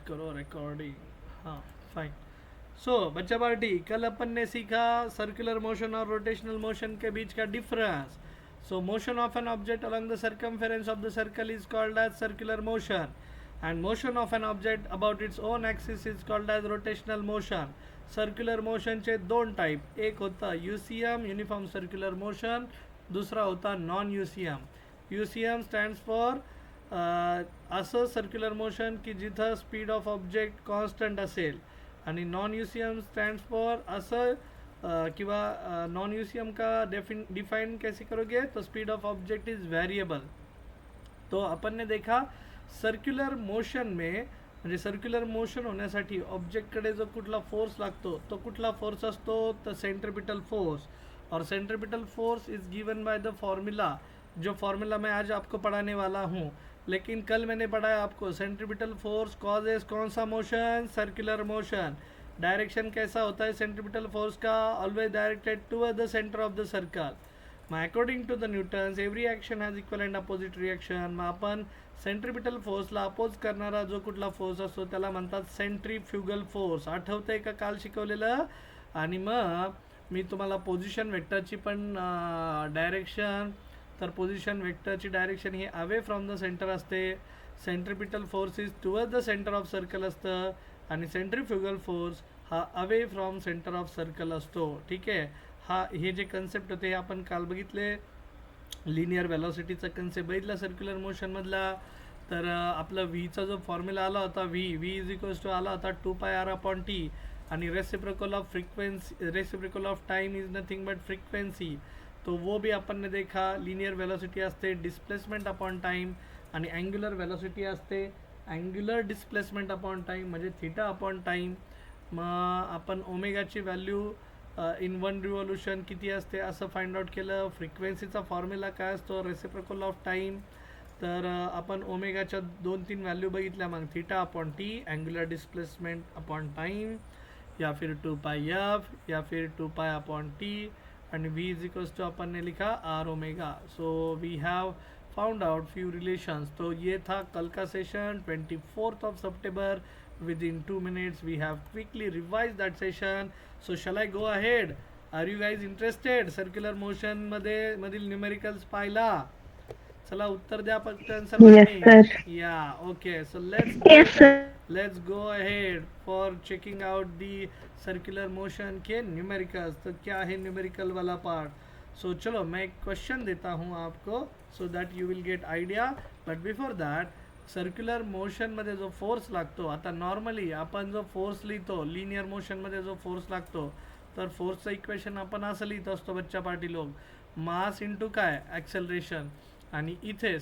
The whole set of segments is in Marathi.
करो रिकॉर्डिंग. हाँ, फाइन. सो बच्चा पार्टी, कल अपन ने सीखा सर्कुलर मोशन और रोटेशनल मोशन के बीच का difference. So motion of an object along the circumference of the circle is called as circular motion, and motion of an object about its own axis is called as rotational motion. Circular मोशनचे दोन टाईप, एक होता यूसीएम युनिफॉर्म सर्क्युलर मोशन, दुसरा होता non UCM. UCM stands for असं सर्क्युलर मोशन की जिथं स्पीड ऑफ ऑब्जेक्ट कॉन्स्टंट असेल, आणि नॉन यूसीएम स्टँड्स फॉर असं किंवा नॉन यूसीएम का डिफाइन कैसे करोगे, तो speed of object is variable. तो अपन ने देखा सर्क्युलर मोशन में, म्हणजे सर्क्युलर मोशन होण्यासाठी ऑब्जेक्टकडे जो कुठला फोर्स लागतो तो कुठला फोर्स असतो, तर सेंट्रिपिटल फोर्स. और centripetal force is given by the formula, जो फॉर्मूला मैं आज आपको पढ़ाने वाला हूँ. लेकिन कल मैंने पढ़ाया आपको सेंट्रिपिटल फोर्स कॉजेस कौन सा मोशन, सर्कुलर मोशन. डायरेक्शन कैसा होता है सेंट्रिपिटल फोर्स का, always directed toward the centre of the circle. मग according to the Newton's every action has equal and opposite reaction. मग आपण सेंट्रिपिटल फोर्सला अपोज करणारा जो कुठला फोर्स असतो त्याला म्हणतात सेंट्रीफ्युगल फोर्स. आठवतंय का काल शिकवलेलं. आणि मग मी तुम्हाला पोझिशन वेक्टरची पण डायरेक्शन, तर पोझिशन वेक्टरची डायरेक्शन ही अवे फ्रॉम द सेंटर असते. Centripetal force is toward the centre of circle असतं, आणि सेंट्रीफ्युगल फोर्स हा away from centre of circle असतो. ठीक आहे. हे जे कन्सेप्ट होते हे आपण काल बघितले. लिनियर वेलॉसिटीचा कन्सेप्ट बघितला सर्क्युलर मोशनमधला. तर आपला व्हीचा जो फॉर्म्युला आला होता, व्ही इज इक्वल्स टू आला होता 2πr/t, आणि reciprocal of frequency, reciprocal of time is nothing but frequency. तो वो भी अपन ने देखा. लिनियर वेलोसिटी असते डिस्प्लेसमेंट अपॉन टाइम, आणि अँग्युलर वेलोसिटी असते अँग्युलर डिस्प्लेसमेंट अपॉन टाइम, म्हणजे थीटा अपॉन टाइम. मग आपण ओमेगाची व्हॅल्यू इन वन रिव्हॉल्युशन किती असते असं फाइंड आउट केलं. फ्रिक्वेन्सीचा फॉर्म्युला काय असतो, रेसिप्रोकल ऑफ टाइम. तर आपण ओमेगाच्या 2-3 व्हॅल्यू बघितल्या. मग theta upon T, angular displacement upon time, या फिर 2πf, या फिर 2π/t, and v is equals to अपन ने लिखा r omega. So we have found out few relations. तो ये था कल का session 24th of September. Within 2 minutes we have quickly revised that session. So shall I go ahead? Are you guys interested? Circular motion मध्ये मधील न्यूमेरिकल्स पाहिला. चला उत्तर द्या पटकन सर्वांनी. या okay. So let's go ahead for checking out the circular motion K numericals. तो क्या है न्यूमेरिकल वाला पार्ट. सो चलो मैं एक क्वेश्चन देता हूँ आपको, so that you will get idea. But before that, circular मोशनमध्ये जो फोर्स लागतो, आता नॉर्मली आपण जो फोर्स लिहितो लिनियर मोशनमध्ये जो फोर्स लागतो, तर फोर्सचं इक्वेशन आपण असं लिहित असतो बच्चा पार्टी लोक, मास इंटू काय ॲक्सेलरेशन. आणि इथे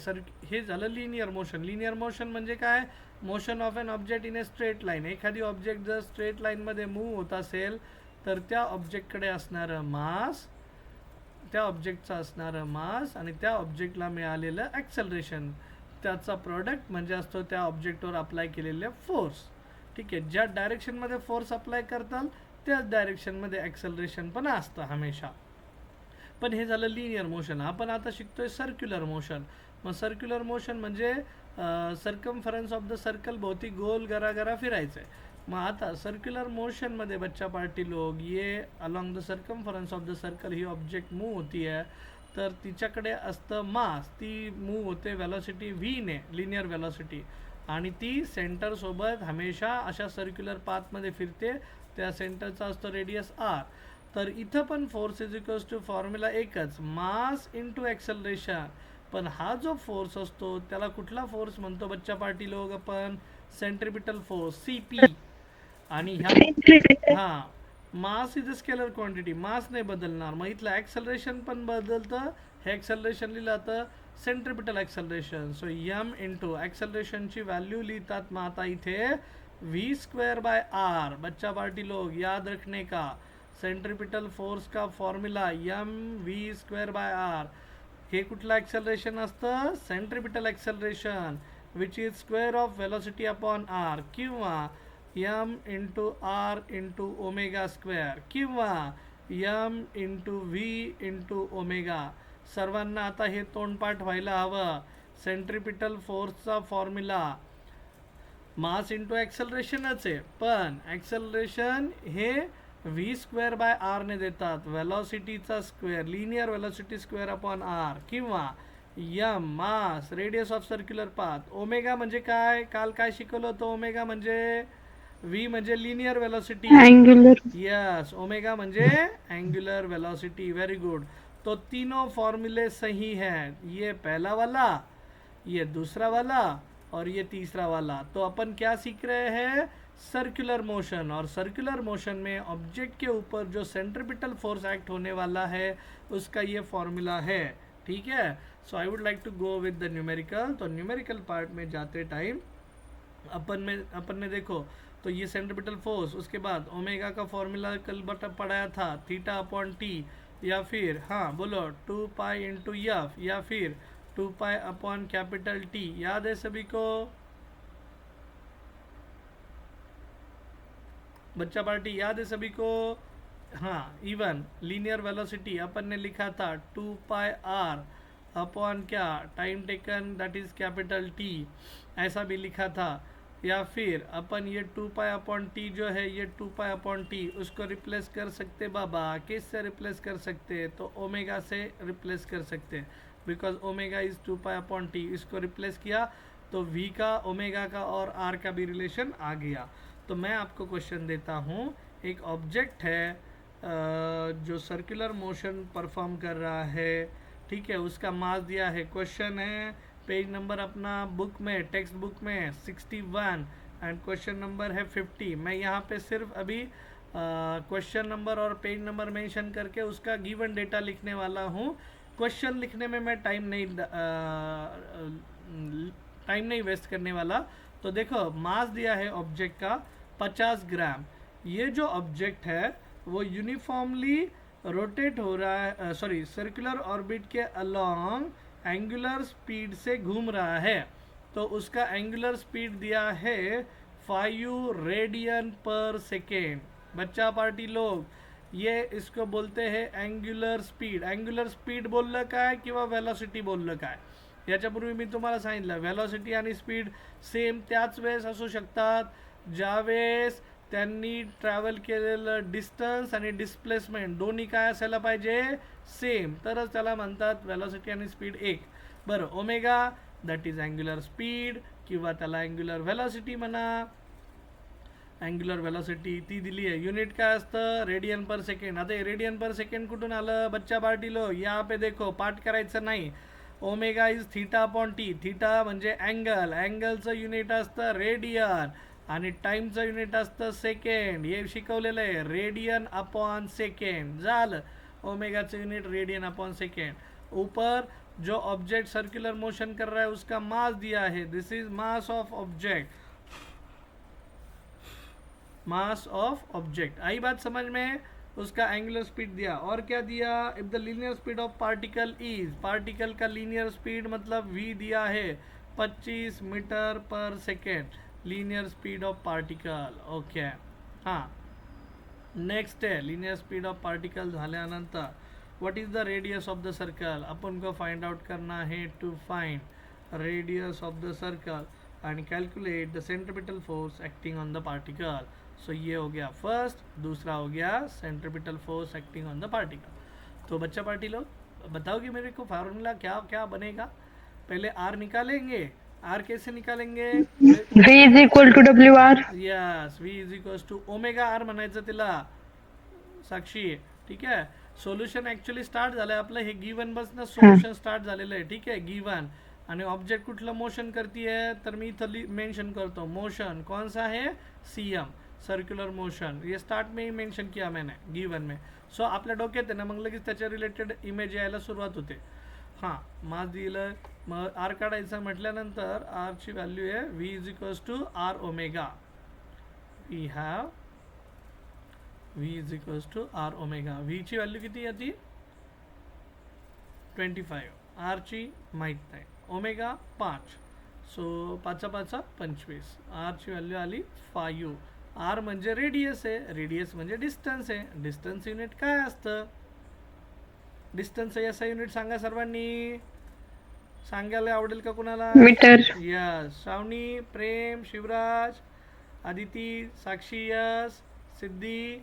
हे झालं लिनियर मोशन. लिनियर मोशन म्हणजे काय, motion of an object in a straight line. एखादी ऑब्जेक्ट जर स्ट्रेट लाईनमध्ये मूव्ह होत असेल तर त्या ऑब्जेक्टकडे असणारं मास, त्या ऑब्जेक्टचा असणारं मास आणि त्या ऑब्जेक्टला मिळालेलं ॲक्सेलरेशन, त्याचा प्रोडक्ट म्हणजे असतो त्या ऑब्जेक्टवर अप्लाय केलेले फोर्स. ठीक आहे. ज्या डायरेक्शनमध्ये फोर्स अप्लाय करताल त्याच डायरेक्शनमध्ये ॲक्सेलरेशन पण असतं हमेशा. पण हे झालं लिनियर मोशन. आपण आता शिकतोय सर्क्युलर मोशन. मग सर्क्युलर मोशन म्हणजे सर्कमफरन्स ऑफ द सर्कल भोवती गोल गरागरा फिरायचं आहे. मग आता सर्क्युलर मोशनमध्ये बच्चा पार्टी लोग ये along the circumference of the circle ही ऑब्जेक्ट मूव्ह होती आहे, तर तिच्याकडे असतं मास. ती मूव्ह होते वेलॉसिटी व्हीने, लिनियर वेलॉसिटी, आणि ती सेंटरसोबत हमेशा अशा सर्क्युलर पाथमध्ये फिरते. त्या सेंटरचा असतो रेडियस आर. तर इथं पण force is equals to formula एकच, मास इंटू ॲक्सेलरेशन. पण हा जो फोर्स असतो त्याला कुठला फोर्स म्हणतो बच्चा पार्टी लोक आपण, सेंट्रिपिटल फोर्स CP. आणि ह्या mass is a scalar quantity, mass नाही बदलणार. मग इथलं ॲक्सेलरेशन पण बदलतं. हे ॲक्सेलरेशन लिहिलं जातं centripetal acceleration. So m into ॲक्सेलरेशनची व्हॅल्यू लिहितात. मग आता इथे v²/r. बच्चा पार्टी लोग याद रखने का, सेंट्रिपिटल फोर्स का फॉर्म्युला mv²/r. हे कुठलं ॲक्सेलरेशन असतं, centripetal acceleration, which is square of velocity upon r, किंवा m into r into omega square, किंवा m into v into omega. सर्वांना आता हे तोंडपाठ व्हायला हवं. सेंट्रिपिटल फोर्सचा फॉर्म्युला मास इंटू ॲक्सेलरेशनच आहे, पण ॲक्सेलरेशन हे व्ही स्क्वेअर बाय आर ने देतात, वेलॉसिटीचा square, linear velocity square upon r, किंवा m mass radius of circular path. Omega म्हणजे काय, काल काय शिकवलं होतं, ओमेगा म्हणजे व्ही म्हणजे linear velocity, angular. Yes, omega म्हणजे एंगुलर वेलोसिटी. Very good. तो तीनों फॉर्मूले सही हैं, ये पहला वाला, ये दूसरा वाला और ये तीसरा वाला. तो अपन क्या सीख रहे हैं, सर्कुलर मोशन. और सर्कुलर मोशन में ऑब्जेक्ट के ऊपर जो सेंट्रीपिटल फोर्स एक्ट होने वाला है उसका ये फॉर्मूला है. ठीक है. So I would like to go with the numerical. तो न्यूमेरिकल पार्ट में जाते टाइम अपन ने देखो, तो ये सेंट्रीपिटल फोर्स, उसके बाद ओमेगा का फॉर्मूला कल पढ़ाया था, थीटा अपॉन टी, या फिर हाँ बोलो 2 पाई इंटू एफ, या फिर 2 पाई अपॉन कैपिटल टी. याद है सभी को, बच्चा पार्टी याद है सभी को. हाँ, इवन लीनियर वेलोसिटी अपन ने लिखा था 2 पाई आर अपॉन क्या, time taken that is capital T, ऐसा भी लिखा था. या फिर अपन ये 2 पाई अपॉन टी जो है, ये 2 पाई अपॉन टी, उसको रिप्लेस कर सकते बाबा, किससे रिप्लेस कर सकते, तो ओमेगा से रिप्लेस कर सकते, because omega is 2 pi upon T. इसको रिप्लेस किया तो वी का, ओमेगा का और आर का भी रिलेशन आ गया. तो मैं आपको क्वेश्चन देता हूँ, एक ऑब्जेक्ट है जो सर्कुलर मोशन परफॉर्म कर रहा है, ठीक है, उसका मास दिया है. क्वेश्चन है, पेज नंबर अपना बुक में, टेक्स्ट बुक में 61 एंड क्वेश्चन नंबर है 50. मैं यहाँ पे सिर्फ अभी क्वेश्चन नंबर और पेज नंबर मेंशन करके उसका गिवन डेटा लिखने वाला हूँ. क्वेश्चन लिखने में मैं टाइम नहीं वेस्ट करने वाला. तो देखो, मास दिया है ऑब्जेक्ट का 50 ग्राम. ये जो ऑब्जेक्ट है वो यूनिफॉर्मली रोटेट हो रहा है, सॉरी, सर्कुलर ऑर्बिट के अलोंग एंगुलर स्पीड से घूम रहा है. तो उसका एंगुलर स्पीड दिया है 5 रेडियन पर सेकेंड. बच्चा पार्टी लोग, ये इसको बोलते हैं एंगुलर स्पीड. एंगुलर स्पीड बोललं काय किंवा वेलॉसिटी बोललं काय, याच्यापूर्वी मी तुम्हाला सांगितलं, वेलॉसिटी आणि स्पीड सेम त्याच वेळेस असू शकतात ज्यावेळेस त्यांनी ट्रॅव्हल केलेलं डिस्टन्स आणि डिस्प्लेसमेंट दोन्ही काय असायला पाहिजे, सेम, तरच त्याला म्हणतात वेलॉसिटी आणि स्पीड एक. बरं, omega that is angular speed किंवा त्याला अँग्युलर वेलॉसिटी म्हणा. अँग्युलर वेलॉसिटी ती दिली आहे, युनिट काय असतं, रेडियन पर सेकंड. आता रेडियन पर सेकंड कुठून आलं बच्चा पार्टीलो, यहाँ पे देखो, पाठ करायचं नाही. Omega is theta upon T. Theta म्हणजे अँगल, अँगलचं युनिट असतं रेडियन आणि टाईमचं युनिट असतं सेकंड. हे शिकवलेलं आहे, रेडियन अपॉन सेकंड. झालं, ओमेगाचं युनिट रेडियन अपॉन सेकंड. ऊपर जो ऑब्जेक्ट सर्कुलर मोशन कर रहा है उसका मास दिया है, this is mass of object, mass of object. आई बात समझ में. उसका एंगुलर स्पीड दिया, और क्या दिया, if the linear speed of particle is, particle का लीनियर स्पीड मतलब v दिया है 25 metre per second, linear speed of particle. Okay. हाँ, नेक्स्ट है लीनियर स्पीड ऑफ पार्टिकल झाल्यानंतर what is the radius of the circle. अपन को फाइंड आउट करना है, to find radius of the circle and calculate the centripetal force acting on the particle. So ये हो गया फर्स्ट. दूसरा हो गया centripetal force acting on the particle. तो बच्चा पार्टी लोग बताओ कि मेरे को फार्मूला क्या क्या बनेगा. पहले आर निकालेंगे. आर कैसे निकालेंगे, V is equal to WR. Yes, V is equal to omega R म्हणायचं तिला, साक्षी. ठीक आहे. सोल्युशन ॲक्च्युली स्टार्ट झालं आहे आपलं, हे गिवन बसनं सोल्युशन स्टार्ट झालेलं आहे. ठीक आहे, गिवन. आणि ऑब्जेक्ट कुठलं मोशन करती है, तर मी इथं मेंशन करतो, मोशन कौन सा है, CM, सर्क्युलर मोशन. ये स्टार्ट में ही मेंशन किया मैंने गिवन में. सो आपल्या डोक्यात आहे ना, मग लगेच त्याच्या रिलेटेड इमेज यायला सुरुवात होते. हां, मास दिलं, मग आर काढायचं म्हटल्यानंतर आरची व्हॅल्यू आहे V is equals to R omega. We have V is equals to R omega. व्हीची व्हॅल्यू किती येते, 25. आरची माहीत नाही, ओमेगा 5. सो 5 5 25. आरची व्हॅल्यू आली 5. आर म्हणजे रेडियस आहे, रेडियस म्हणजे डिस्टन्स आहे. डिस्टन्स युनिट काय असतं, डिस्टन्स याचा युनिट सांगा सर्वांनी. सांगायला आवडेल का कुणाला? मीटर. यस. श्रावणी, प्रेम, शिवराज, आदिती, साक्षी, यस, सिद्धि.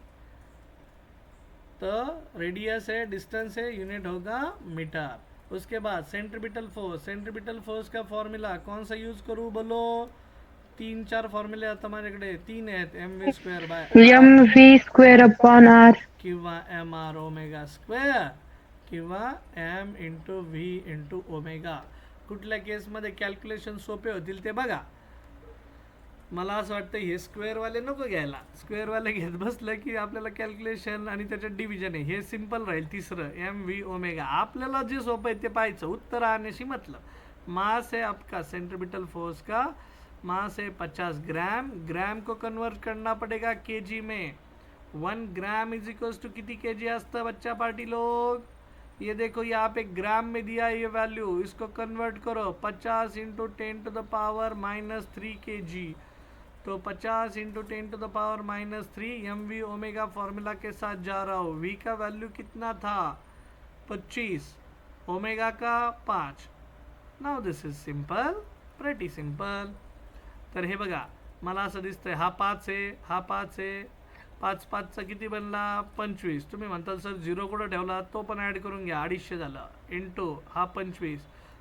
तो रेडियस है, डिस्टेंस है, यूनिट होगा मीटर. उसके बाद सेंट्रीपिटल फोर्स. सेंट्रीपिटल फोर्स का फॉर्मूला कौन सा यूज करूँ बोलो? 3-4 फॉर्म्युले आहेत माझ्याकडे. 3 आहेत. mv² बाय mv² किंवा mr ओमेगा स्क्वेअर किंवा m into v into omega. कुठल्या केसमध्ये कॅल्क्युलेशन सोपे होतील ते बघा. मला असं वाटतं हे स्क्वेअरवाले नको घ्यायला. स्क्वेअरवाले घेत बसलं की आपल्याला कॅल्क्युलेशन आणि त्याच्यात डिव्हिजन आहे. हे सिम्पल राहील. तिसरं mv ओमेगा. आपल्याला जे सोपं आहे ते पाहायचं. उत्तर आणण्याशी मतलब. मास है आपका सेंट्रीपिटल फोर्स का, मास है 50 ग्राम. ग्राम को कन्वर्ट करना पड़ेगा केजी में. 1 ग्राम इज इक्वल्स टू कितनी केजी असतं बच्चा पार्टी लोग? ये देखो यहाँ पे ग्राम में दिया है ये वैल्यू. इसको कन्वर्ट करो 50 इंटू 10⁻³ kg. तो 50 इंटू 10⁻³ mv ओमेगा फॉर्मूला के साथ जा रहा हूँ. v का वैल्यू कितना था? 25. ओमेगा का 5. Now this is simple, pretty simple. तर हे बघा, मला असं दिसतंय हा 5 आहे, हा 5 आहे. 5 5चा किती बनला? 25. तुम्ही म्हणताल सर 0 कुठं ठेवला? तो पण ॲड करून घ्या. 250 झालं. इंटू हा 25.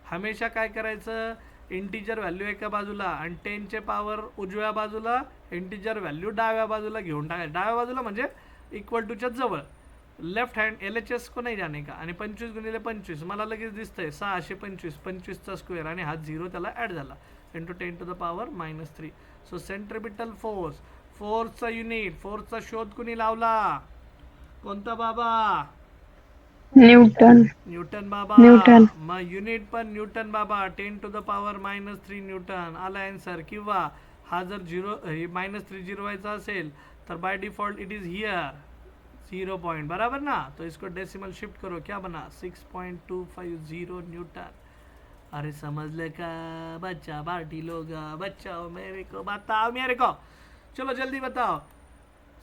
हमेशा काय करायचं? इंटिजर व्हॅल्यू एका बाजूला आणि 10चे पॉवर उजव्या बाजूला, इंटिजर व्हॅल्यू डाव्या बाजूला घेऊन टाकायचं. डाव्या बाजूला म्हणजे इक्वल टूच्या जवळ. लेफ्ट हँड LHS को नाही जाणे का. आणि 25 गुणिले 25 मला लगेच दिसतंय 625. 25चा स्क्वेअर आणि हा 0 त्याला ॲड झाला. Into 10⁻³ so centripetal force. फोर्सचा युनिट, फोर्सचा शोध कुणी लावला? कोणता बाबा? न्यूटन. न्यूटन बाबा. न्यूटन. मग युनिट पण न्यूटन बाबा. 10⁻³ न्यूटन आला आन्सर. किंवा हा जर -3 जिरवायचा असेल तर by default it is here 0 point. बराबर ना. तो इसको डेसिमल शिफ्ट करो. क्या बना? 6.250 न्यूटन. अरे समझ ले का बच्चा पार्टी लोग? बच्चाओ मेरे को बताओ, मेरे को. चलो जल्दी बताओ.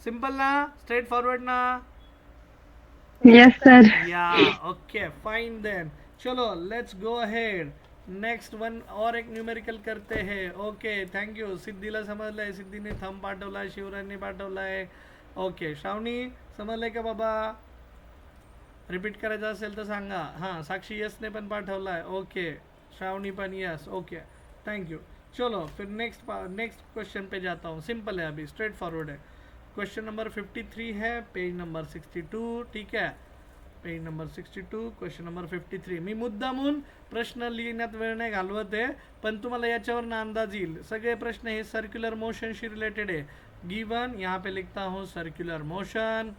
सिंपल ना? स्ट्रेट फॉरवर्ड ना? Yes sir. या ओके फाइन देन. चलो let's go ahead. Next one और एक न्यूमेरिकल करते हैं. Okay thank you. सिद्धीला समजलंय. सिद्धीने थंब पाठवलाय, शिवराजने पाठवलाय. ओके श्रावणी समजलंय का बाबा? रिपीट करायचं असेल तर सांगा. हां साक्षी यसने पण पाठवलाय. ओके श्रावणी पण यस. Okay thank you. चलो फिर नेक्स्ट क्वेश्चन पे जाता हूँ. सिंपल है, अभी स्ट्रेट फॉरवर्ड है. क्वेश्चन नंबर 53 है, पेज नंबर 62. ठीक है, पेज नंबर 62 क्वेश्चन नंबर 53. मी मुद्दामून प्रश्न लिहिण्यात वेळ नाही घालवते, पण तुम्हाला याच्यावरनं अंदाज येईल. सगळे प्रश्न हे सर्क्युलर मोशनशी रिलेटेड आहे. गिवन यहाँ पे लिखता हूँ सर्क्युलर मोशन.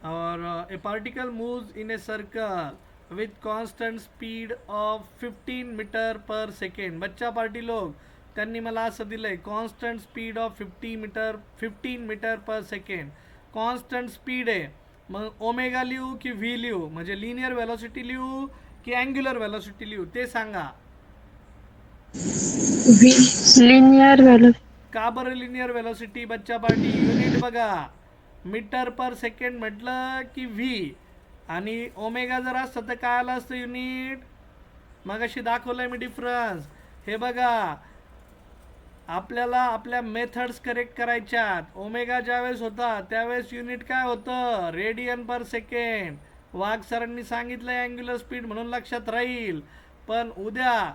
और a particle moves in a circle with constant speed of 15 metre per second. बच्चा पार्टी लोग त्यांनी मला असं दिलंय constant speed of 15 metre per second. Constant speed आहे. मग ओमेगा लिहू की व्ही लिहू? म्हणजे लिनियर वेलोसिटी लिहू की अँग्युलर वेलोसिटी लिहू ते सांगा. Linear velocity. का बरं लिनियर वेलोसिटी? बच्चा पार्टी युनिट बघा. मीटर पर सेकंड म्हटलं की व्ही, आणि ओमेगा जर असतं तर काय आलं असतं युनिट? मगाशी दाखवलंय मी डिफरन्स. हे बघा, आपल्याला आपल्या मेथड्स करेक्ट करायच्यात. ओमेगा ज्यावेळेस होता त्यावेळेस युनिट काय होतं? रेडियन पर सेकंड. वाघ सरांनी सांगितलंय अँग्युलर स्पीड म्हणून लक्षात राहील. पण उद्या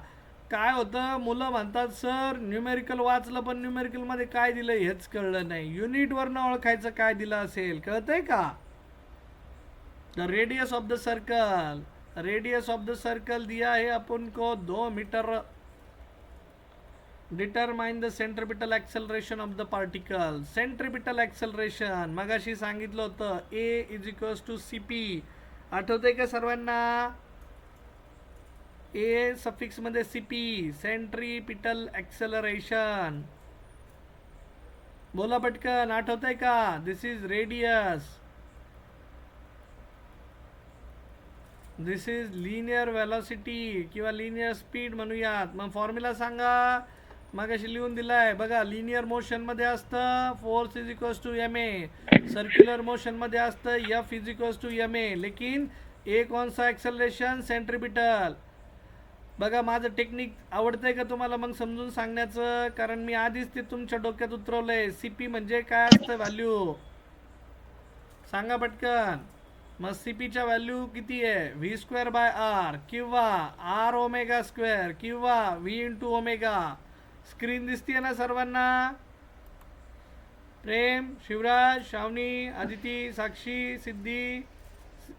काय होतं, मुलं म्हणतात सर न्यूमेरिकल वाचलं पण न्यूमेरिकलमध्ये काय दिलं हेच कळलं नाही. युनिटवरनं ओळखायचं काय दिलं असेल, कळतंय का? The radius of the circle. Radius of the circle दिया है अपन को 2 metre. Determine the centripetal acceleration of the particle. Centripetal acceleration मगाशी सांगितलं होतं A = CP. आठवतंय का सर्वांना? ए सफिक्स मध्ये CP, सेंट्रीपिटल एक्सेलरेशन. बोला पटकन, आठवतंय का? This is radius, this is linear velocity किंवा लिनियर स्पीड म्हणूयात. मग फॉर्म्युला सांगा. मगाशी लिहून दिलाय बघा. लिनियर मोशन मध्ये असतं फोर्स = ma. सर्क्युलर मोशन मध्ये असतं F = ma. लेकिन ए कौन सा एक्सेलरेशन? सेंट्रीपिटल. बघा माझं टेक्निक आवडतंय का तुम्हाला मग समजून सांगण्याचं, कारण मी आधीच ते तुमच्या डोक्यात उतरवलंय. सीपी म्हणजे काय असतं व्हॅल्यू, सांगा पटकन. मग सीपीच्या व्हॅल्यू किती आहे, व्ही स्क्वेअर बाय आर किंवा आर ओमेगा स्क्वेअर किंवा व्ही इंटू ओमेगा. स्क्रीन दिसतीये ना सर्वांना? प्रेम, शिवराज, श्रावणी, आदिती, साक्षी, सिद्धी,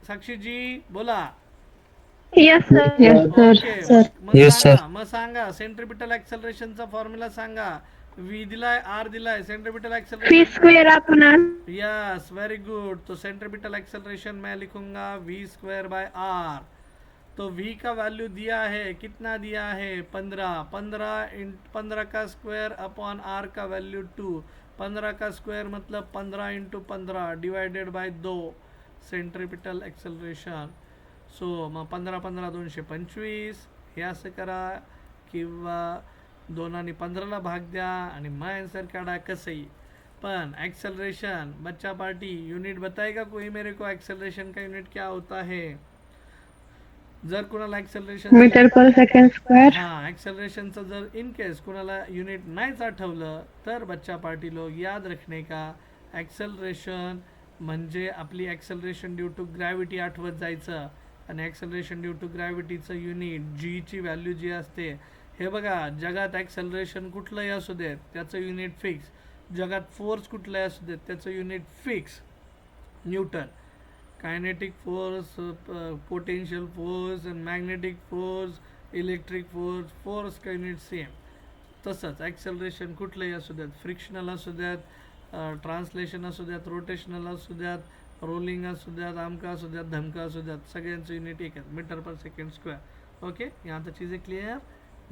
साक्षी जी बोला. Yes, sir. Yes, okay sir. मग सांगा सेंट्रिपिटल ऍक्सेलरेशनचा फॉर्म्युला सांगा. व्ही दिलाय, आर दिलाय, centripetal V acceleration. square upon R. Yes very good. तो सेंट्रिपिटल एक्सेलरेशन मैं लिखूंगा v स्क्वायर बाय आर. तो v का वैल्यू दिया है, कितना दिया है, 15. 15 का स्क्वायर अपॉन r का वैल्यू 2. 15 का स्क्वायर मतलब 15 into 15 divided by 2 centripetal acceleration. So मग 15 15 225 हे असं करा, किंवा 2 आणि 15ला भाग द्या आणि मग आन्सर काढा कसंही. पण एक्सेलरेशन बच्चा पार्टी यूनिट बताएगा कोई मेरे को, एक्सेलरेशन का यूनिट क्या होता है? जर कुणाला acceleration Meter per second square. हां एक्सेलरेशनचं जर इन केस कुणाला युनिट नाहीच आठवलं तर बच्चा पार्टी लोग याद रखने का, एक्सेलरेशन म्हणजे आपली एक्सेलरेशन ड्यू टू ग्रॅव्हिटी आठवत जायचं. आणि एक्सेलरेशन ड्यू टू ग्रॅव्हिटीचं युनिट जीची व्हॅल्यू जी असते, हे बघा जगात एक्सेलरेशन कुठलंही असू देत त्याचं युनिट फिक्स, जगात फोर्स कुठलाही असू देत त्याचं unit fix, Newton. Kinetic force, potential force, magnetic force, electric force, force का युनिट सेम. तसंच ॲक्सेलरेशन कुठलंही असू द्यात, फ्रिक्शनल असू द्यात, ट्रान्सलेशन असू द्यात, रोटेशनल असू द्यात, रोलिंग असू द्यात, आमका असू द्यात, धमका असू द्यात, सगळ्यांचं युनिट एक आहे, metre per second square. Okay, यहाँ तक चीज़ें क्लियर?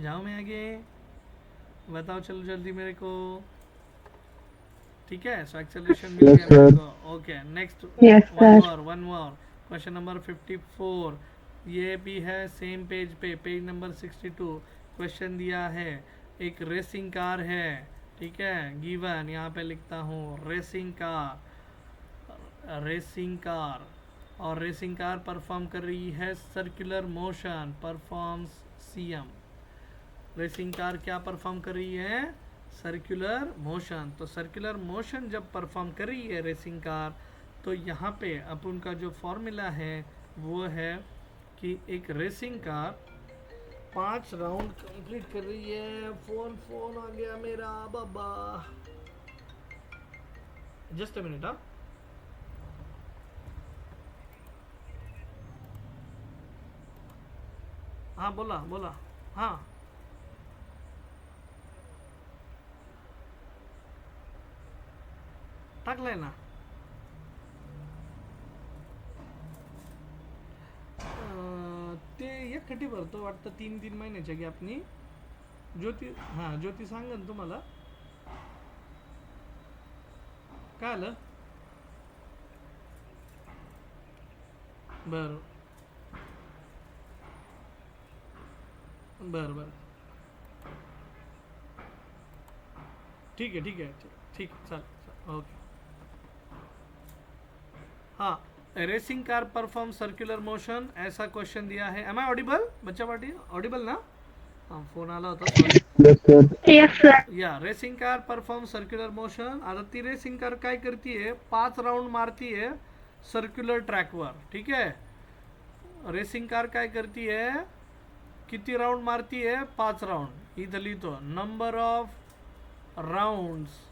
जाओ मैं आगे, बताओ चलो जल्दी मेरे को. ठीक है, सो एक्सेलरेशन मिल गया मेरे को. Okay next, Yes, sir. One more question number 54. ये भी है सेम पेज पे, पेज नंबर 62. क्वेश्चन दिया है, एक रेसिंग कार है, ठीक है, गिवन यहाँ पे लिखता हूँ रेसिंग कार. रेसिंग कार और रेसिंग कार परफॉर्म कर रही है circular motion, performs CM. Racing car क्या परफॉर्म कर रही है, सर्कुलर मोशन. तो सर्कुलर मोशन जब परफॉर्म कर रही है रेसिंग कार, तो यहाँ पे अपन का जो फॉर्मूला है वो है कि एक रेसिंग कार 5 राउंड कंप्लीट कर रही है. फोन आ गया मेरा बाबा, जस्ट अ मिनट. हाँ बोला बोला. हाँ टाकलंय ना. ते एक खटी भरतो वाटतं 3 महिन्याच्या गॅपनी. ज्योती, हां ज्योती सांगन तुम्हाला काय आलं. बरं बरं बरं ठीक आहे ठीक आहे ठीक आहे चालेल ओके. हाँ, racing car perform circular motion, ऐसा क्वेश्चन दिया है. एम आई ऑडिबल बच्चा पार्टी, ऑडिबल ना? हाँ फोन आला होता सॉरी. Yes, sir. या racing car perform circular motion. आता ती रेसिंग कार काय करतीये, 5 राउंड मारतीये सर्क्युलर ट्रॅकवर. ठीक आहे, रेसिंग कार काय करतीये, किती राउंड मारतीये, 5 राउंड. इथं लिहितो number of rounds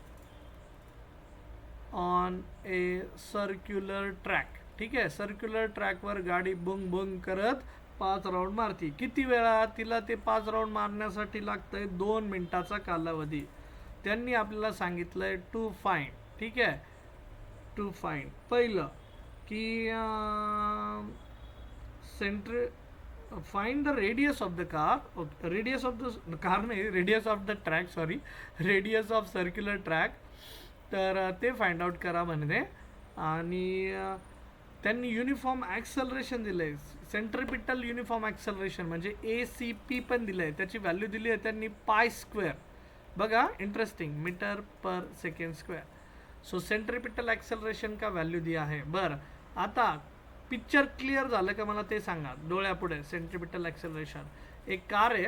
on A circular track. ठीक आहे, सर्क्युलर ट्रॅकवर गाडी बुंग बुंग करत 5 राउंड मारती. किती वेळा, तिला ते 5 राउंड मारण्यासाठी लागतंय 2 मिनिटाचा कालावधी. त्यांनी आपल्याला सांगितलंय टू फाइंड. ठीक आहे, टू फाइंड पहिलं की find the radius of the car. Okay, radius of the car नाही, radius of the track, sorry, radius of circular track. तर ते फाइंड आउट करा म्हणते. आणि त्यांनी युनिफॉर्म ॲक्सेलरेशन दिलं आहे, सेंट्रिपिटल युनिफॉर्म ॲक्सेलरेशन म्हणजे ACP पण दिलं आहे. त्याची व्हॅल्यू दिली आहे त्यांनी पाय स्क्वेअर. बघा interesting, metre per second square. So centripetal acceleration का व्हॅल्यू दिया है. बरं, आता पिक्चर क्लिअर झालं का मला ते सांगा डोळ्यापुढे. सेंट्रिपिटल ॲक्सेलरेशन एक कार आहे,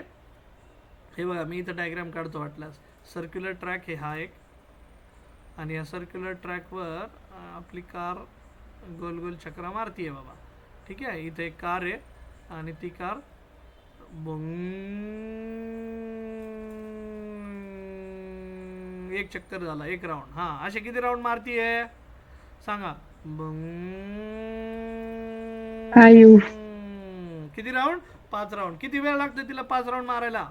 हे बघा मी इथं डायग्राम काढतो वाटल्यास. सर्क्युलर ट्रॅक आहे हा एक, आणि या सर्क्युलर ट्रॅकवर आपली कार गोल गोल चक्रा मारतीये बाबा. ठीक आहे, इथे एक कार आहे आणि ती कार एक चक्कर झाला, एक राऊंड. हा, असे किती राऊंड मारतीये सांगा? Five. किती राऊंड? 5 राऊंड. किती वेळ लागतो तिला 5 राऊंड मारायला?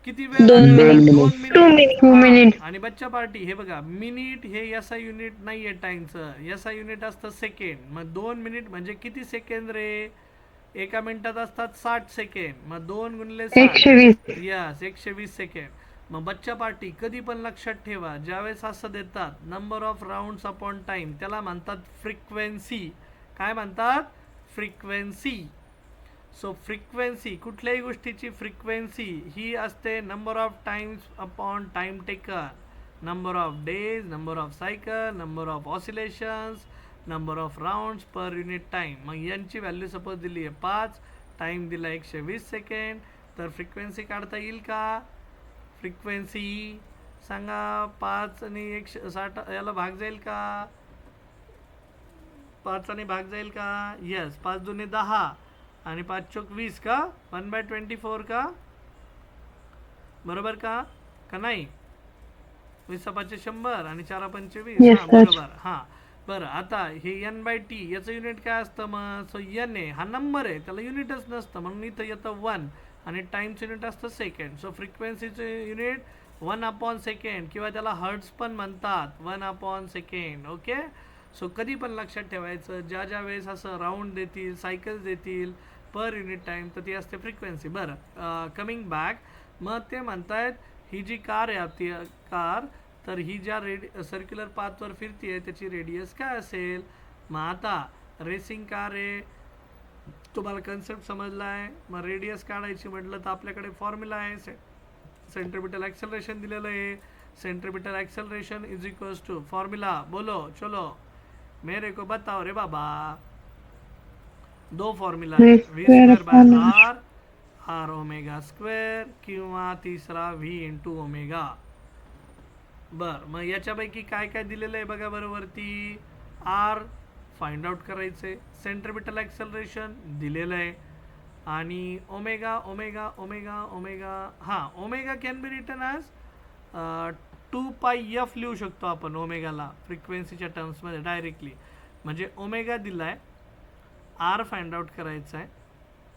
किती वेळ? 2 minutes. 2 2 मिनिट. minutes. 2 minutes. आणि बच्चा पार्टी हे बघा, मिनिट हे एसआय युनिट नाहीये टाइमचं, एसआय युनिट असतं सेकंड. मग 2 मिनिट म्हणजे किती सेकंद रे? एका मिनिटात असतात 60 सेकंड. मग 2 गुणिले 60. 120. Yes, 120 second. मग बच्चा पार्टी कधी पण लक्षात ठेवा, ज्यावेळेस असं देतात number of rounds upon time, त्याला म्हणतात फ्रिक्वेन्सी. काय म्हणतात? फ्रिक्वेन्सी. सो फ्रिक्वेन्सी, कुठल्याही गोष्टीची फ्रिक्वेन्सी ही असते number of times upon time taken, number of days, number of cycle, number of oscillations, number of rounds per unit time. मग यांची व्हॅल्यू सपोज दिली आहे 5, टाइम दिला 120 सेकंड, तर फ्रिक्वेन्सी काढता येईल का? फ्रिक्वेन्सी सांगा. 5 आणि 160 याला भाग जाईल का? 5 आणि भाग जाईल का? यस. 5 दुने 10 आणि 5 चोक 20 का? 1/24 का? बरोबर का? का नाही? 20 5 100 आणि 4 5 20. Yes, हा, sir. बरोबर. हा, बरं. आता हे n/t याचं युनिट काय असतं मग? सो n आहे, हा नंबर आहे, त्याला युनिटच नसतं, म्हणून इथं येतं 1, आणि टाइमचं युनिट असतं सेकंड. सो फ्रिक्वेन्सीचं युनिट 1/सेकंड, किंवा त्याला हर्ट्स पण म्हणतात, 1/सेकंड. ओके. सो कधी पण लक्षात ठेवायचं, ज्या ज्या वेळेस असं राऊंड देतील, सायकल्स देतील पर युनिट टाइम, तर ती असते फ्रिक्वेन्सी. बरं, कमिंग बॅक. मग ते म्हणतायत ही जी कार आहे, ती कार, तर ही ज्या सर्क्युलर पाथवर फिरतीये त्याची रेडियस काय असेल? मग आता रेसिंग कार आहे, तुम्हाला कन्सेप्ट समजला आहे. मग रेडियस काढायची म्हटलं तर आपल्याकडे फॉर्म्युला आहे, सेंट्रिपिटल ॲक्सेलरेशन दिलेलं आहे. Centripetal acceleration is equals to formula, बोलो चलो मेरे को बताओ रे बाबा. 2 फॉर्म्युला आहे, V square by R, R omega square, किंवा तिसरा व्ही इंटू ओमेगा. बर, मग याच्यापैकी काय काय दिलेलं आहे बघा बरं वरती. आर फाइंड आउट करायचे, सेंट्रिपिटल ॲक्सेलरेशन दिलेलं आहे, आणि ओमेगा ओमेगा ओमेगा ओमेगा. हां, omega can be written as 2πf लिहू शकतो आपण ओमेगाला फ्रिक्वेन्सीच्या टर्म्समध्ये डायरेक्टली. म्हणजे ओमेगा दिला आहे, आर फाइंड आउट करायचं आहे,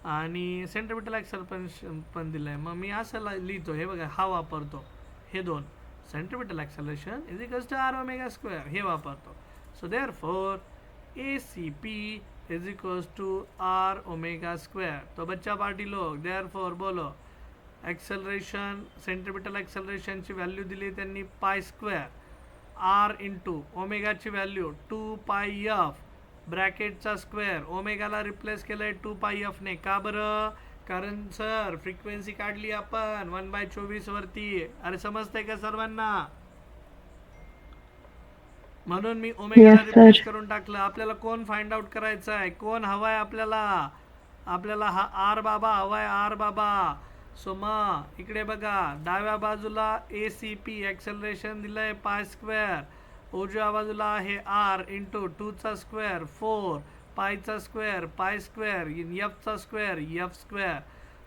आणि सेंट्रिपिटल ॲक्सेलरेशन पण दिलं आहे. मग मी असं लिहितो, हे बघा, हा वापरतो, हे 2 centripetal acceleration is equals to R omega square, हे वापरतो. So therefore ACP is equals to R omega square. तो बच्चा पार्टी लोग देअरफॉर बोलो, ॲक्सेलरेशन, सेंट्रिपिटल ॲक्सेलरेशनची व्हॅल्यू दिली त्यांनी पाय स्क्वेअर, आर इंटू ओमेगाची व्हॅल्यू 2πf, ब्रॅकेटचा स्क्वेअर, ओमेगाला रिप्लेस केलं आहे 2πf ने. का बरं? कारण सर फ्रिक्वेन्सी काढली आपण 1/24 वरती. अरे समजतंय का सर्वांना? म्हणून मी ओमेगाला Yes, रिप्लेस sir. करून टाकलं. आपल्याला कोण फाइंड आउट करायचं आहे? कोण हवाय आपल्याला? आपल्याला हा आर बाबा हवाय, आर बाबा. सो मग इकडे बघा, डाव्या बाजूला ACP ॲक्सेलरेशन दिलंय पाय स्क्वेअर, उजव्या बाजूला आहे आर इंटू 2चा स्क्वेअर 4, पायचा स्क्वेअर पाय स्क्वेअर, एफचा स्क्वेअर एफ स्क्वेअर.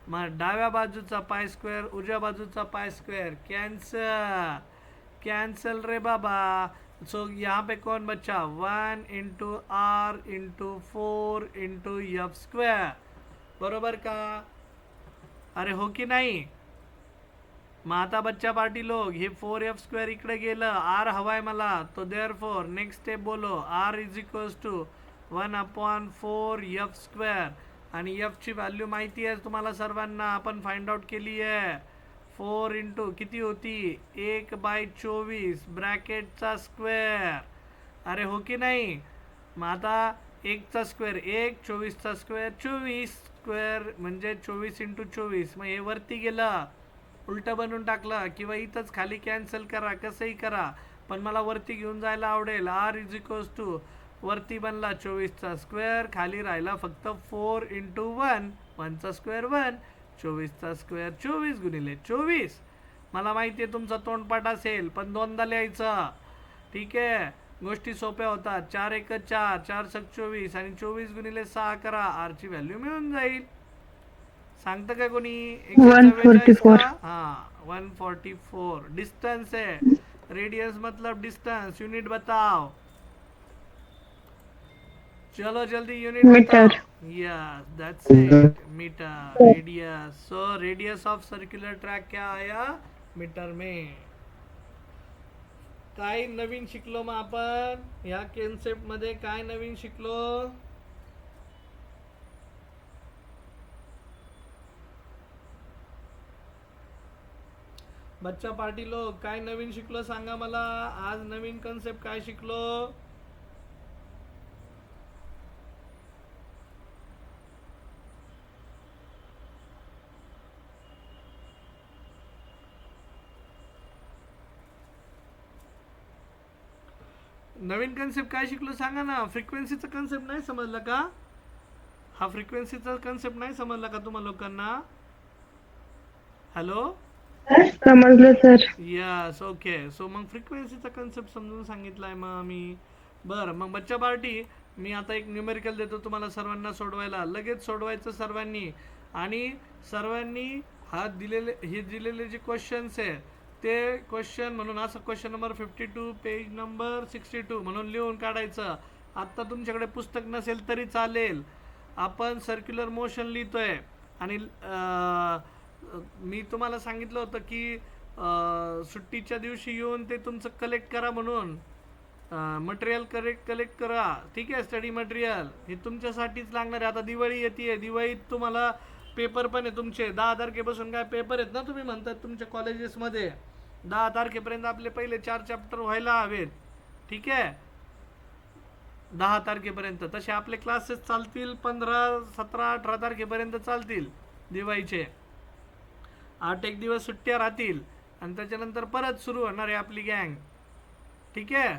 मग डाव्या बाजूचा पाय स्क्वेअर, उजव्या बाजूचा पाय स्क्वेअर, कॅन्सल कैंसल रे बाबा. सो यहाँ पे कौन बचा? 1 into R into 4 into F square. बरोबर का? अरे हो की नाही? मग आता बच्चा पार्टी लोग, हे 4f स्क्वेअर इकडे गेलं, आर हवाय मला, तो देअरफॉर नेक्स्ट स्टेप बोलो, R is equals to 1/4 F square. आणि एफ ची व्हॅल्यू माहिती आहे तुम्हाला सर्वांना, आपण फाइंड आउट केली आहे. 4 इंटू किती होती? 1/24 ब्रॅकेटचा स्क्वेअर. अरे हो की नाही? मग आता 1चा स्क्वेअर 1, 24चा स्क्वेअर 24 स्क्वेअर म्हणजे 24 इंटू 24. मग हे वरती गेलं, उलटं बनवून टाकलं, किंवा इथंच खाली कॅन्सल करा, कसंही करा, पण मला वरती घेऊन जायला आवडेल. आर इज इक्वल्स टू वरती बनला 24चा स्क्वेअर, खाली राहिला फक्त 4 इंटू 1 1चा स्क्वेअर 1, 24चा स्क्वेअर 24 गुणिले 24. मला माहिती आहे तुमचा तोंडपाठ असेल, पण दोनदा लिहायचं. ठीक आहे, गोष्टी सोप्या होतात. 4 1 4, 4 6 24 आणि 24 गुणिले 6 करा, आर ची व्हॅल्यू मिळून जाईल. सांगतं का कोणी? 144 का? 144. हाँ 144 डिस्टेंस है. रेडियस मतलब डिस्टेंस. यूनिट बताओ. चलो जल्दी यूनिट मीटर. बताओ. Yes that's it, metre. Radius. So radius of circular track क्या आया? मीटर में. काय नवीन शिकलो मग आपण या कन्सेप्ट मध्ये? काय नवीन शिकलो? बच्चा पार्टी लोक काय नवीन शिकलो सांगा मला. आज नवीन कन्सेप्ट काय शिकलो? नवीन कन्सेप्ट काय शिकलो सांगा ना. फ्रिक्वेन्सीचा कन्सेप्ट नाही समजला का? हा फ्रिक्वेन्सीचा कन्सेप्ट नाही समजला का तुम्हा लोकांना? हॅलो, समजलं सर. Yes okay. सो मग फ्रिक्वेन्सीचा कन्सेप्ट समजून सांगितलाय मग मी. बरं मग बच्चा पार्टी, मी आता एक न्यूमेरिकल देतो तुम्हाला सर्वांना सोडवायला. लगेच सोडवायचं सर्वांनी. आणि सर्वांनी हे दिलेले जे क्वेश्चन्स आहे ते क्वेश्चन म्हणून असं क्वेश्चन नंबर 52 पेज नंबर 62 म्हणून लिहून काढायचं. आत्ता तुमच्याकडे पुस्तक नसेल तरी चालेल. आपण सर्क्युलर मोशन लिहितोय आणि मी तुम्हाला सांगितलं होतं की सुट्टीच्या दिवशी येऊन ते तुमचं कलेक्ट करा म्हणून. मटेरियल कलेक्ट करा. ठीक आहे, स्टडी मटेरियल हे तुमच्यासाठीच लागणार आहे. आता दिवाळी येते, दिवाळीत तुम्हाला पेपर पण आहे तुमचे. 10 तारखेपासून काय पेपर आहेत ना तुम्ही म्हणतात तुमच्या कॉलेजेसमध्ये. 10 तारखेपर्यंत आपले पहिले 4 चॅप्टर व्हायला हवेत. ठीक आहे, 10 तारखेपर्यंत. तसे आपले क्लासेस चालतील 15 17 18 तारखेपर्यंत चालतील दिवाळीचे. 8 एक दिवस सुट्ट्या राहतील आणि त्याच्यानंतर परत सुरू होणार आहे आपली गँग. ठीक आहे.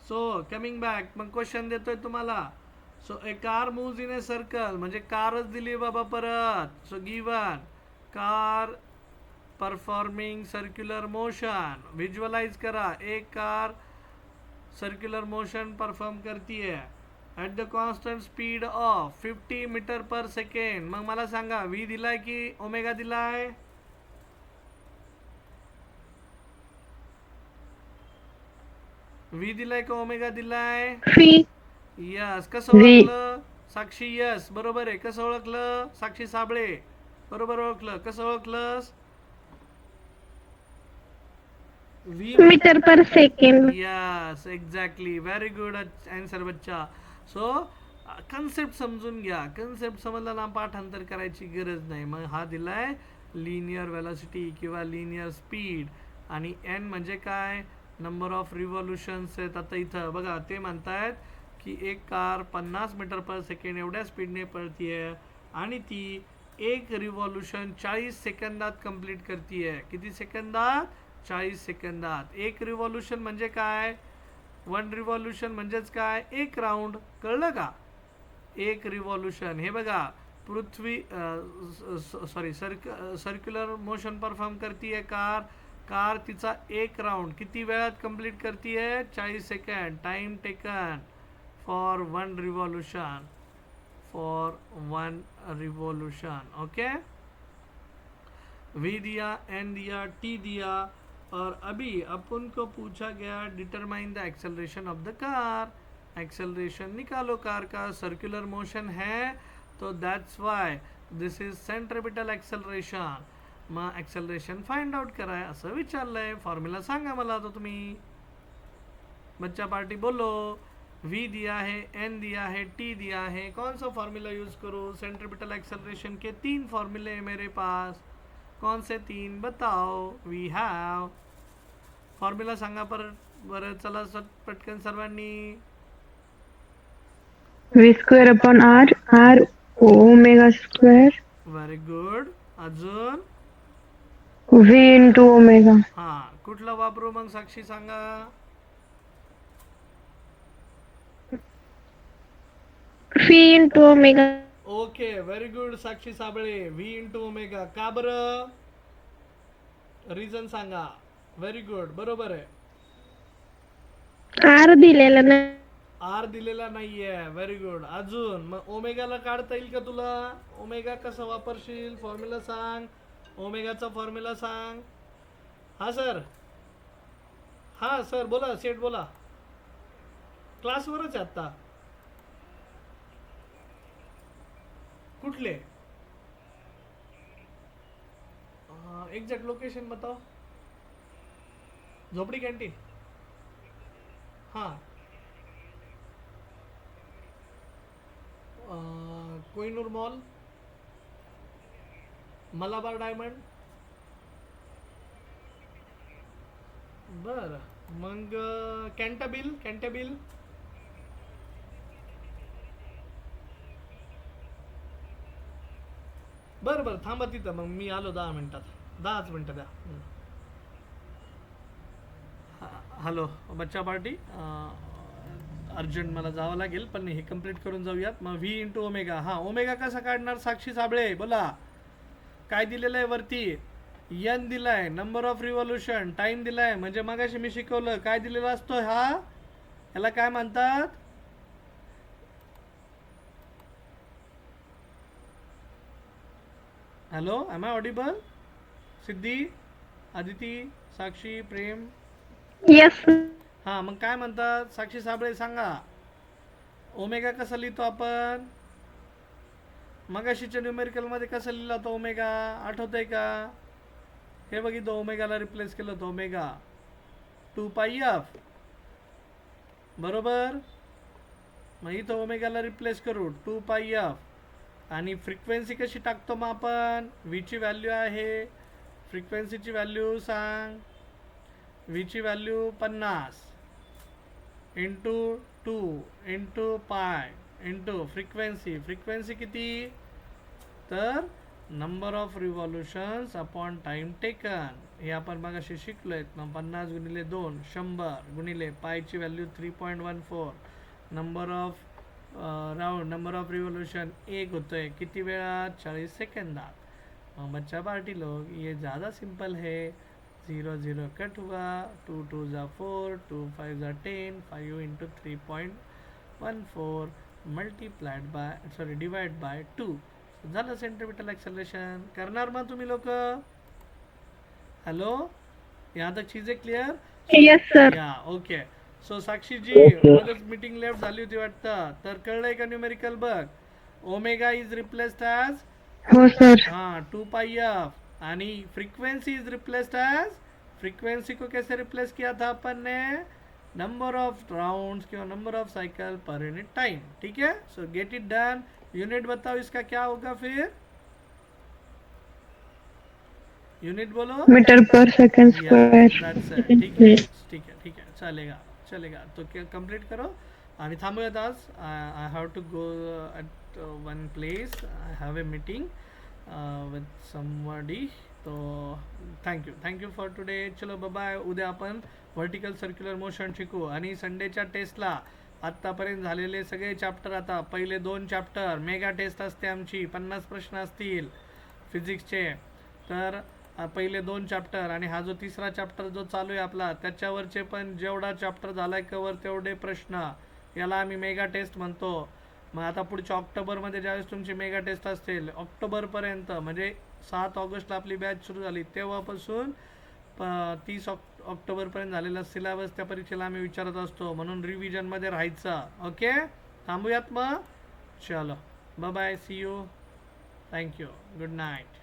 सो कमिंग बॅक, मग क्वेश्चन देतोय तुम्हाला. So a car moves in a circle, म्हणजे कारच दिली बाबा परत. So given car performing circular motion. Visualize करा, एक कार सर्क्युलर मोशन परफॉर्म करती है at the constant speed of 50 metre per second. मग मला सांगा व्ही दिलाय की ओमेगा दिलाय? व्ही दिलाय का ओमेगा दिलाय? फी. यस. कसं ओळखलं साक्षी? यस बरोबर आहे. कसं ओळखलं साक्षी साबळे? बरोबर ओळखलं. कसं ओळखलंस? V metre per second. Yes exactly. Very good answer बच्चा. सो कन्सेप्ट समजून घ्या. कन्सेप्ट समजला ना, पाठांतर करायची गरज नाही. मग हा दिलाय लिनियर वेलोसिटी किंवा लिनियर स्पीड. आणि एन म्हणजे काय? नंबर ऑफ रिव्हॉल्युशन्स आहेत. आता इथं बघा ते म्हणतायत की एक कार 50 मीटर पर सेकंड एवढ्या स्पीडने पळतीये आणि ती एक रिव्हॉल्युशन 40 सेकंदात कंप्लीट करतीये. किती सेकंदात? 40 सेकंदात. एक रिव्हॉल्युशन म्हणजे काय? 1 रिव्हॉल्युशन म्हणजेच काय? एक राऊंड. कळलं का? एक रिव्हॉल्युशन. हे बघा पृथ्वी सर्क्युलर मोशन परफॉर्म करतीये कार तिचा एक राऊंड किती वेळात कंप्लीट करतीये? 40 second. Time taken for 1 revolution. Okay. V दिया, एन दिया, टी दिया. और अभी अपन को पूछा गया determine the acceleration of the car. Acceleration निकालो कार का. सर्क्युलर मोशन है तो that's why this is centripetal acceleration. मग एक्सेलरेशन फाइंड आउट कराय असं विचारलंय. फॉर्म्युला सांगा मला आता तुम्ही. बच्चा पार्टी बोलो. वी दिया है, एन दिया है, टी दिया है. कौन सा फॉर्मूला यूज करूँ? सेंट्रिपिटल एक्सेलरेशन के 3 फॉर्मूले हैं मेरे पास. कौन से 3 बताओ? We have. फॉर्म्युला सांगा बरं. चला पटकन सर्वांनी. V square upon R. R omega square. Very good. अजून? V into omega. हां, कुठला वापरू मग साक्षी सांगा? Phi into omega. Okay very good Sakshi Sable. V into omega का बरं, रिझन सांगा. व्हेरी गुड, बरोबर आहे. आर दिलेला नाही. आर दिलेला नाहीये. Very good. अजून मग ओमेगाला काढता येईल का तुला? ओमेगा कसं वापरशील, फॉर्म्युला सांग. ओमेगाचा फॉर्म्युला सांग. हा सर, हा सर बोला, सेठ बोला. क्लासवरच आहे आता. कुठले एक्झॅक्ट लोकेशन बताओ. झोपडी कॅन्टीन. हां, कोहिनूर मॉल, मलाबार डायमंड. बर, मग कॅन्टाबिल. कॅन्टाबिल बरं बरं, थांबा तिथं, मग मी आलो 10 मिनिटात. 10च मिनिटं द्या. हॅलो बच्चा पार्टी. अर्जंट मला जावं लागेल, पण हे कंप्लीट करून जाऊयात. मग व्ही इंटू ओमेगा. हां, ओमेगा कसा काढणार साक्षी साबळे बोला. काय दिलेलं आहे वरती? एन दिलाय, नंबर ऑफ रिव्हॉल्युशन, टाइम दिलाय. म्हणजे मगाशी मी शिकवलं काय दिलेला असतो हा, याला काय म्हणतात? Hello, am I audible? Siddhi, Aditi, Sakshi, Prem. Yes. हां, मग काय म्हणतात साक्षी साबळे सांगा. ओमेगा कसा लिहितो आपण? मगाशीच्या न्यूमेरिकलमध्ये कसं लिहिला होता ओमेगा, आठवतंय का? हे बघितलं, ओमेगाला रिप्लेस केलं होतं. ओमेगा 2πf, बरोबर. मग इथं ओमेगाला रिप्लेस करू 2πf. आणि फ्रिक्वेन्सी कशी टाकतो मग आपण? व्हीची व्हॅल्यू आहे, फ्रिक्वेन्सीची व्हॅल्यू सांग. व्हीची value 50 into 2 into pi into frequency. Frequency किती? तर number of revolutions upon time taken. हे आपण मगाशी शिकलोय. मग 50 गुणिले 2 100 गुणिले पायची value 3.14. Number of round, number of revolution 1 होतोय. किती वेळात? 40 सेकंदात. मग बच्चा पार्टी लोग ये ज़्यादा सिंपल है. 0 0 कट हुआ, 2 2 जा 4, 2 5 जा 10, 5 into 3.14 multiplied by, sorry divide by 2. झालं सेंट्रिपिटल ॲक्सेलरेशन. करणार मग तुम्ही लोक? हॅलो, यहाँ तक चीजें क्लिअर? Yes sir. या ओके. सो साक्षीजी मध्येच मीटिंग लेफ्ट झाली होती वाटतं, तर कळलंय का न्यूमेरिकल बघ. ओमेगा इज रिप्लेस्ड ॲज, हो सर. हाँ 2πf. आणि frequency is replaced as, frequency को कैसे रिप्लेस किया था अपन ने? नंबर ऑफ राउंड्स किंवा number of cycle per unit time. ठीक है, so get it done. Unit बताओ इसका क्या होगा फिर? यूनिट बोलो. Metre per second square. That's it. ठीक है ठीक है ठीक है, चलेगा चलेगा. तो क्या कंप्लीट करो आणि थांबूयात आज. I have to go at one place. I have a meeting with somebody. तो थँक्यू फॉर टुडे. चलो बाय. उद्या आपण व्हर्टिकल सर्क्युलर मोशन शिकू. आणि संडेच्या टेस्टला आत्तापर्यंत झालेले सगळे चॅप्टर, आता पहिले 2 चॅप्टर मेगा टेस्ट असते आमची, 50 प्रश्न असतील फिजिक्सचे. तर पहिले 2 चॅप्टर आणि हा जो तिसरा चॅप्टर जो चालू आहे आपला, त्याच्यावरचे पण जेवढा चॅप्टर झालाय कवर तेवढे प्रश्न, याला आम्ही मेगा टेस्ट म्हणतो. मग आता पुढच्या ऑक्टोबरमध्ये ज्यावेळेस तुमची मेगा टेस्ट असतील, ऑक्टोबरपर्यंत म्हणजे 7 ऑगस्टला आपली बॅच सुरू झाली, तेव्हापासून 30 ऑक्टोबरपर्यंत झालेला सिलेबस त्या परीक्षेला आम्ही विचारत असतो. म्हणून रिव्हिजनमध्ये राहायचं. ओके, थांबूयात मग. चलो bye bye, see you, thank you, good night.